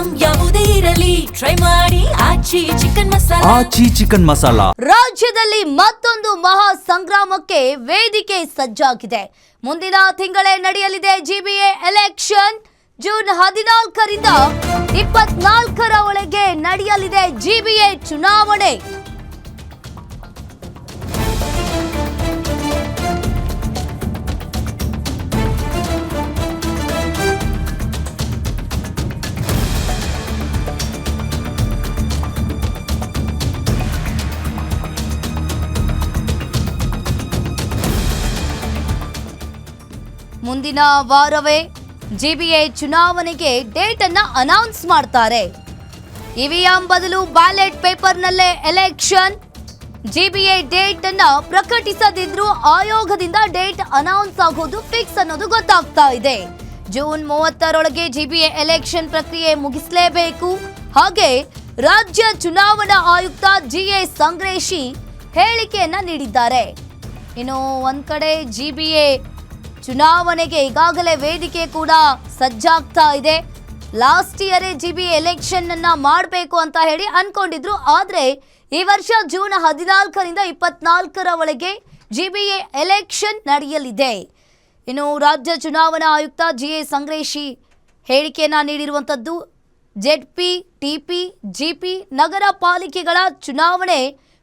Item ಯಾವುದೇ ಇರಲಿ try ಮಾಡಿ ಆಚಿ ಚಿಕನ್ ಮಸಾಲಾ. ರಾಜ್ಯದಲ್ಲಿ ಮತ್ತೊಂದು ಮಹಾ ಸಂಗ್ರಾಮಕ್ಕೆ ವೇದಿಕೆ ಸಜ್ಜಾಗಿದೆ. ಮುಂದಿನ ತಿಂಗಳೇ ನಡೆಯಲಿದೆ ಜಿಬಿಎ ಎಲೆಕ್ಷನ್. ಜೂನ್ 14ರಿಂದ 24ರ ಒಳಗೆ ನಡೆಯಲಿದೆ ಜಿಬಿಎ ಚುನಾವಣೆ. ಮುಂದಿನ ವಾರವೇ ಜಿಬಿಎ ಚುನಾವಣೆಗೆ ಡೇಟ್ ಅನ್ನ ಅನೌನ್ಸ್ ಮಾಡ್ತಾರೆ. ಇವಿಎಂ ಬದಲು ಬ್ಯಾಲೆಟ್ ಪೇಪರ್ನಲ್ಲೇ ಎಲೆಕ್ಷನ್. ಜಿಬಿಎ ಡೇಟ್ ಅನ್ನ ಪ್ರಕಟಿಸದಿದ್ರೂ ಆಯೋಗದಿಂದ ಡೇಟ್ ಅನೌನ್ಸ್ ಆಗೋದು ಫಿಕ್ಸ್ ಅನ್ನೋದು ಗೊತ್ತಾಗ್ತಾ ಇದೆ. ಜೂನ್ 30ರೊಳಗೆ ಜಿಬಿಎ ಎಲೆಕ್ಷನ್ ಪ್ರಕ್ರಿಯೆ ಮುಗಿಸಲೇಬೇಕು. ಹಾಗೆ ರಾಜ್ಯ ಚುನಾವಣಾ ಆಯುಕ್ತ ಜಿಎ ಸಂಗ್ರೇಶಿ ಹೇಳಿಕೆಯನ್ನ ನೀಡಿದ್ದಾರೆ. ಇನ್ನು ಒಂದ್ ಕಡೆ ಜಿಬಿಎ ಚುನಾವಣೆಗೆ ಈಗಾಗಲೇ ವೇದಿಕೆ ಕೂಡ ಸಜ್ಜಾಗ್ತಾ ಇದೆ. ಲಾಸ್ಟ್ ಇಯರ್ ಜಿಬಿಎ ಎಲೆಕ್ಷನ್ ಅನ್ನ ಮಾಡಬೇಕು ಅಂತ ಹೇಳಿ ಅನ್ಕೊಂಡಿದ್ರು. ಆದ್ರೆ ಈ ವರ್ಷ ಜೂನ್ 14ರಿಂದ 24ರ ಒಳಗೆ ಜಿಬಿಎ ಎಲೆಕ್ಷನ್ ನಡೆಯಲಿದೆ. ಇನ್ನು ರಾಜ್ಯ ಚುನಾವಣಾ ಆಯುಕ್ತ ಜಿಎ ಸಂಗ್ರೇಶಿ ಹೇಳಿಕೆಯನ್ನ ನೀಡಿರುವಂತದ್ದು. ಜೆಡ್ಪಿ, ಟಿಪಿ, ಜಿಪಿ ನಗರ ಪಾಲಿಕೆಗಳ ಚುನಾವಣೆ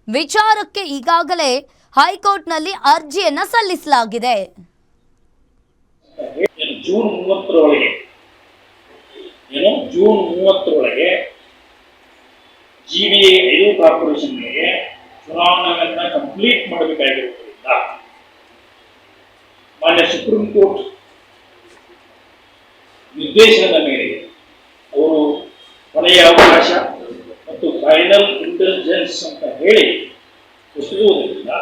ವಿಚಾರಕ್ಕೆ ಈಗಾಗಲೇ ಹೈಕೋರ್ಟ್ನಲ್ಲಿ ಅರ್ಜಿಯನ್ನ ಸಲ್ಲಿಸಲಾಗಿದೆ. ಜೂನ್ 30ರೊಳಗೆ ಜಿಬಿಎ 5 ಕಾರ್ಪೊರೇಷನ್ಗೆ ಚುನಾವಣೆಯನ್ನು ಕಂಪ್ಲೀಟ್ ಮಾಡಬೇಕಾಗಿರುವುದರಿಂದ ಮಾನ್ಯ ಸುಪ್ರೀಂ ಕೋರ್ಟ್ ನಿರ್ದೇಶನದ ಮೇರೆಗೆ ಅವರು ಕೊನೆಯ ಅವಕಾಶ ಮತ್ತು ಫೈನಲ್ ಇಂಟೆಲಿಜೆನ್ಸ್ ಅಂತ ಹೇಳಿ ಕೊಟ್ಟಿರುವುದರಿಂದ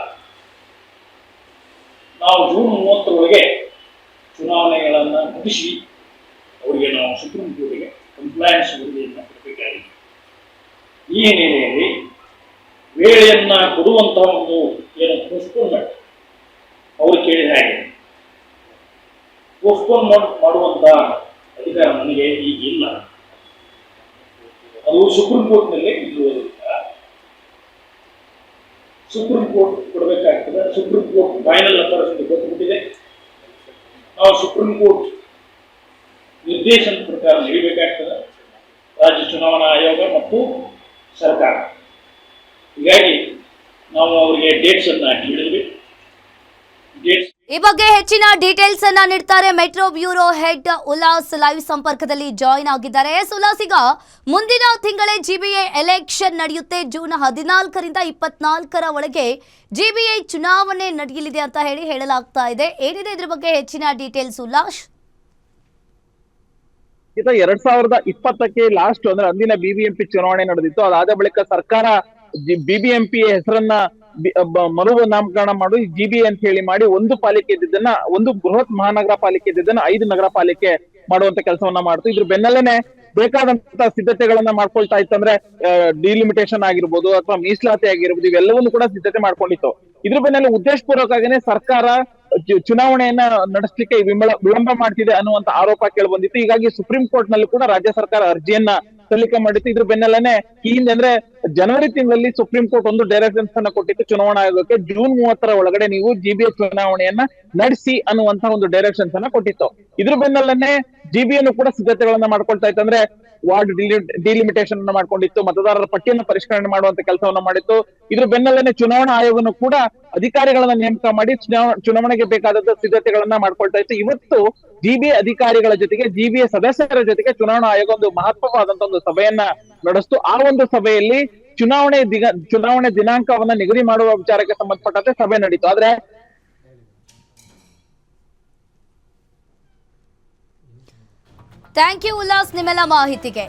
ನಾವು ಜೂನ್ 30ರೊಳಗೆ ಚುನಾವಣೆಗಳನ್ನು ಮುಗಿಸಿ ಅವರಿಗೆ ನಾವು ಸುಪ್ರೀಂ ಕೋರ್ಟ್ಗೆ ಕಂಪ್ಲೈನ್ಸ್ ವರದಿಯನ್ನು ಕೊಡಬೇಕಾಗಿದೆ. ಈ ಹಿನ್ನೆಲೆಯಲ್ಲಿ ವೇಳೆಯನ್ನು ಕೊಡುವಂತಹ ಒಂದು ಏನು ಪೋಸ್ಟ್ಪೋನ್ಮೆಂಟ್ ಅವರು ಕೇಳಿದ ಹಾಗೆ ಪೋಸ್ಟ್ಪೋನ್ಮೆಂಟ್ ಮಾಡುವಂತಹ ಅಧಿಕಾರ ನನಗೆ ಈಗ ಇಲ್ಲ. ಅದು ಸುಪ್ರೀಂ ಕೋರ್ಟ್ನಲ್ಲೇ ಇರುವುದರಿಂದ ಸುಪ್ರೀಂ ಕೋರ್ಟ್ ಕೊಡಬೇಕಾಗ್ತದೆ. ಸುಪ್ರೀಂ ಕೋರ್ಟ್ ಫೈನಲ್ ಅಥಾರಿಟಿ ಕೊಟ್ಟುಬಿಟ್ಟಿದೆ. ನಾವು ಸುಪ್ರೀಂ ಕೋರ್ಟ್ ನಿರ್ದೇಶನ ಪ್ರಕಾರ ನಡೀಬೇಕಾಗ್ತದೆ, ರಾಜ್ಯ ಚುನಾವಣಾ ಆಯೋಗ ಮತ್ತು ಸರ್ಕಾರ. ಹೀಗಾಗಿ ನಾವು ಅವರಿಗೆ ಡೇಟ್ಸ್ ಅನ್ನ ಕೇಳಿದ್ವಿ. ಈ ಬಗ್ಗೆ ಹೆಚ್ಚಿನ ಡೀಟೇಲ್ಸ್ ಅನ್ನ ನೀಡ್ತಾರೆ metro bureau head Ullas live ಸಂಪರ್ಕದಲ್ಲಿ ಜಾಯಿನ್ ಆಗಿದ್ದಾರೆ. ಉಲ್ಲಾಸ್, ಈಗ ಮುಂದಿನ ತಿಂಗಳೇ ಜಿಬಿಎ ಎಲೆಕ್ಷನ್ ನಡೆಯುತ್ತೆ. ಜೂನ್ 14ರಿಂದ 24ರ ಒಳಗೆ ಜಿಬಿಎ ಚುನಾವಣೆ ನಡೆಯಲಿದೆ ಅಂತ ಹೇಳಲಾಗ್ತಾ ಇದೆ. ಏನಿದೆ ಇದ್ರ ಬಗ್ಗೆ ಹೆಚ್ಚಿನ ಡೀಟೇಲ್ಸ್ ಉಲ್ಲಾಸ್? 2020ಕ್ಕೆ ಲಾಸ್ಟ್ ಅಂದ್ರೆ ಅಂದಿನ ಬಿಬಿಎಂಪಿ ಚುನಾವಣೆ ನಡೆದಿತ್ತು. ಅದಾದ ಬಳಿಕ ಸರ್ಕಾರ ಬಿಬಿಎಂಪಿ ಹೆಸರನ್ನ ಮರು ನಾಮಕರಣ ಮಾಡಿ ಜಿಬಿಎ ಅಂತ ಹೇಳಿ ಮಾಡಿ ಒಂದು ಪಾಲಿಕೆ ಇದ್ದದನ್ನ, ಒಂದು ಬೃಹತ್ ಮಹಾನಗರ ಪಾಲಿಕೆ ಇದ್ದದನ್ನ 5 ನಗರ ಪಾಲಿಕೆ ಮಾಡುವಂತ ಕೆಲಸವನ್ನ ಮಾಡ್ತು. ಇದ್ರ ಬೆನ್ನಲ್ಲೇನೆ ಬೇಕಾದಂತ ಸಿದ್ಧತೆಗಳನ್ನ ಮಾಡ್ಕೊಳ್ತಾ ಇತ್ತಂದ್ರೆ ಡಿಲಿಮಿಟೇಷನ್ ಆಗಿರ್ಬೋದು ಅಥವಾ ಮೀಸಲಾತಿ ಆಗಿರ್ಬೋದು, ಇವೆಲ್ಲವನ್ನೂ ಕೂಡ ಸಿದ್ಧತೆ ಮಾಡ್ಕೊಂಡಿತ್ತು. ಇದ್ರ ಬೆನ್ನಲ್ಲೇ ಉದ್ದೇಶಪೂರ್ವಕವಾಗಿನೇ ಸರ್ಕಾರ ಚುನಾವಣೆಯನ್ನ ನಡೆಸಲಿಕ್ಕೆ ವಿಳಂಬ ಮಾಡ್ತಿದೆ ಅನ್ನುವಂತ ಆರೋಪ ಕೇಳಿ ಬಂದಿತ್ತು. ಹೀಗಾಗಿ ಸುಪ್ರೀಂ ಕೋರ್ಟ್ ನಲ್ಲಿ ಕೂಡ ರಾಜ್ಯ ಸರ್ಕಾರ ಅರ್ಜಿಯನ್ನ ಸಲ್ಲಿಕೆ ಮಾಡಿತ್ತು. ಇದ್ರ ಬೆನ್ನಲ್ಲೇ ಈ ಹಿಂದೆ ಅಂದ್ರೆ ಜನವರಿ ತಿಂಗಳಲ್ಲಿ ಸುಪ್ರೀಂ ಕೋರ್ಟ್ ಒಂದು ಡೈರೆಕ್ಷನ್ಸ್ ಅನ್ನ ಕೊಟ್ಟಿತ್ತು ಚುನಾವಣಾ ಆಯೋಗಕ್ಕೆ. ಜೂನ್ 30ರ ಒಳಗಡೆ ನೀವು ಜಿಬಿಎ ಚುನಾವಣೆಯನ್ನ ನಡೆಸಿ ಅನ್ನುವಂತ ಒಂದು ಡೈರೆಕ್ಷನ್ಸ್ ಅನ್ನ ಕೊಟ್ಟಿತ್ತು. ಇದ್ರ ಬೆನ್ನಲ್ಲೇ ಜಿಬಿಎನ್ನು ಕೂಡ ಸಿದ್ಧತೆಗಳನ್ನ ಮಾಡ್ಕೊಳ್ತಾ ಇತ್ತು. ಅಂದ್ರೆ ವಾರ್ಡ್ ಡಿಲಿಮಿಟೇಷನ್ ಅನ್ನ ಮಾಡ್ಕೊಂಡಿತ್ತು, ಮತದಾರರ ಪಟ್ಟಿಯನ್ನು ಪರಿಷ್ಕರಣೆ ಮಾಡುವಂತ ಕೆಲಸವನ್ನ ಮಾಡಿತ್ತು. ಇದ್ರ ಬೆನ್ನಲ್ಲೇ ಚುನಾವಣಾ ಆಯೋಗನು ಕೂಡ ಅಧಿಕಾರಿಗಳನ್ನ ನೇಮಕ ಮಾಡಿ ಚುನಾವಣೆಗೆ ಬೇಕಾದ ಸಿದ್ಧತೆಗಳನ್ನ ಮಾಡ್ಕೊಳ್ತಾ ಇತ್ತು. ಇವತ್ತು ಜಿಬಿಎ ಅಧಿಕಾರಿಗಳ ಜೊತೆಗೆ ಜಿಬಿಎ ಸದಸ್ಯರ ಜೊತೆಗೆ ಚುನಾವಣಾ ಆಯೋಗ ಒಂದು ಮಹತ್ವವಾದಂತ ಒಂದು ಸಭೆಯನ್ನ ನಡೆಸ್ತು. ಆ ಒಂದು ಸಭೆಯಲ್ಲಿ ಚುನಾವಣೆ ದಿನಾಂಕವನ್ನ ನಿಗದಿ ಮಾಡುವ ವಿಚಾರಕ್ಕೆ ಸಂಬಂಧಪಟ್ಟಂತೆ ಸಭೆ ನಡೀತು. ಆದ್ರೆ ಥ್ಯಾಂಕ್ ಯು ಉಲ್ಲಾಸ್ ನಿಮ್ಮೆಲ್ಲ ಮಾಹಿತಿಗೆ.